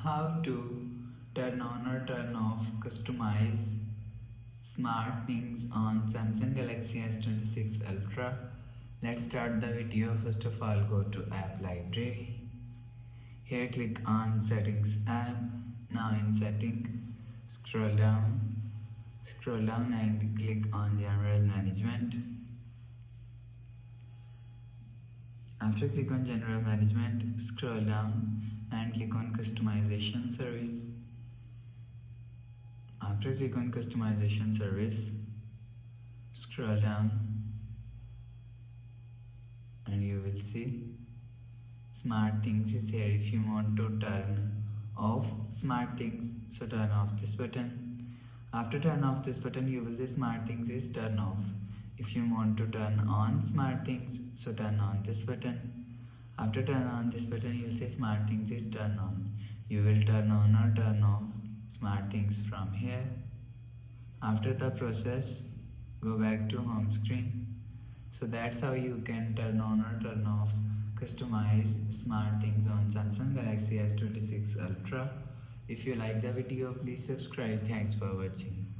How to turn on or turn off customize smart things on Samsung Galaxy S26 Ultra. Let's start the video. First of all, go to app library. Here click on settings app. Now in setting, scroll down and click on general management. After click on general management, scroll down and click on customization service. After click on customization service, scroll down and you will see smart things is here. If you want to turn off smart things, so turn off this button. After turn off this button, you will see smart things is turn off. If you want to turn on smart things, so turn on this button. After turn on this button, you will see smart things is turn on. You will turn on or turn off smart things from here. After the process, go back to home screen. So that's how you can turn on or turn off customized smart things on Samsung Galaxy S26 Ultra. If you like the video, please subscribe. Thanks for watching.